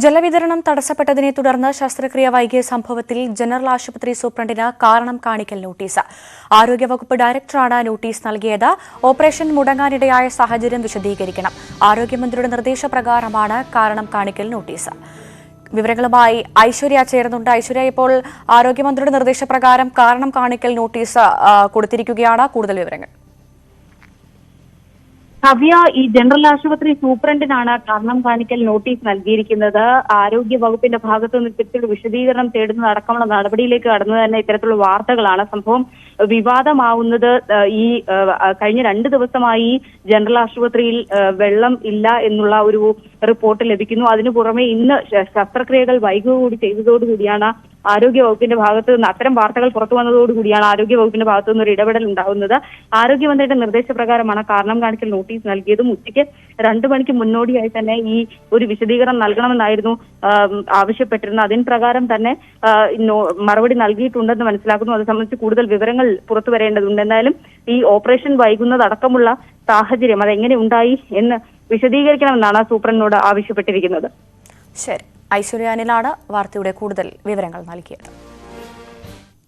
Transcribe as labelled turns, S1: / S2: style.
S1: ജലവിതരണം തടസ്സപ്പെട്ടതിനെ തുടർന്ന് ശസ്ത്രക്രിയ വൈകിയ സംഭവത്തിൽ ജനറൽ ആശുപത്രി സൂപ്രണ്ടിന് കാരണം കാണിക്കൽ നോട്ടീസ്. ആരോഗ്യവകുപ്പ് ഡയറക്ടറാണ് നോട്ടീസ് നൽകിയത്. ഓപ്പറേഷൻ മുടങ്ങാനിടയായ സാഹചര്യം വിശദീകരിക്കണം. ആരോഗ്യമന്ത്രിയുടെ നിർദ്ദേശപ്രകാരമാണ് കാരണം കാണിക്കൽ നോട്ടീസ്. വിവരങ്ങളുമായി ഐശ്വര്യ ചേരുന്നുണ്ട്. ഐശ്വര്യ, ഇപ്പോൾ ആരോഗ്യമന്ത്രിയുടെ നിർദ്ദേശപ്രകാരം കാരണം കാണിക്കൽ നോട്ടീസ് കൊടുത്തിരിക്കുകയാണ്. കൂടുതൽ വിവരങ്ങൾ.
S2: ഭവ്യ, ഈ ജനറൽ ആശുപത്രി സൂപ്രണ്ടിനാണ് കാരണം കാണിക്കൽ നോട്ടീസ് നൽകിയിരിക്കുന്നത്. ആരോഗ്യ വകുപ്പിന്റെ ഭാഗത്തു നിന്ന് ഇത്തരത്തിലുള്ള വിശദീകരണം തേടുന്നത് അടക്കമുള്ള നടപടിയിലേക്ക് കടന്നത് തന്നെ ഇത്തരത്തിലുള്ള വാർത്തകളാണ്. സംഭവം വിവാദമാവുന്നത് ഈ കഴിഞ്ഞ 2 ദിവസമായി ജനറൽ ആശുപത്രിയിൽ വെള്ളം ഇല്ല എന്നുള്ള ഒരു റിപ്പോർട്ട് ലഭിക്കുന്നു. അതിനു പുറമെ ഇന്ന് ശസ്ത്രക്രിയകൾ വൈകുകൂടി ചെയ്തതോടുകൂടിയാണ് ആരോഗ്യ വകുപ്പിന്റെ ഭാഗത്തു നിന്ന് അത്തരം വാർത്തകൾ പുറത്തു വന്നതോടുകൂടിയാണ് ആരോഗ്യ വകുപ്പിന്റെ ഭാഗത്തു നിന്ന് ഒരു ഇടപെടൽ ഉണ്ടാകുന്നത്. ആരോഗ്യമന്ത്രിയുടെ നിർദ്ദേശപ്രകാരമാണ് കാരണം കാണിക്കൽ നോട്ടീസ് നൽകിയതും. ഉച്ചയ്ക്ക് 2 മണിക്ക് മുന്നോടിയായി തന്നെ ഈ ഒരു വിശദീകരണം നൽകണമെന്നായിരുന്നു ആവശ്യപ്പെട്ടിരുന്നത്. അതിന് പ്രകാരം തന്നെ മറുപടി നൽകിയിട്ടുണ്ടെന്ന് മനസ്സിലാക്കുന്നു. അത് സംബന്ധിച്ച് കൂടുതൽ വിവരങ്ങൾ പുറത്തു വരേണ്ടതുണ്ട്. എന്തായാലും ഈ ഓപ്പറേഷൻ വൈകുന്നതടക്കമുള്ള സാഹചര്യം അതെങ്ങനെ ഉണ്ടായി എന്ന് വിശദീകരിക്കണമെന്നാണ് സൂപ്രണ്ടിനോട് ആവശ്യപ്പെട്ടിരിക്കുന്നത്.
S1: ശരി, ഐശ്വര്യ അനിലാണ് വാർത്തയുടെ കൂടുതൽ വിവരങ്ങൾ നൽകിയത്.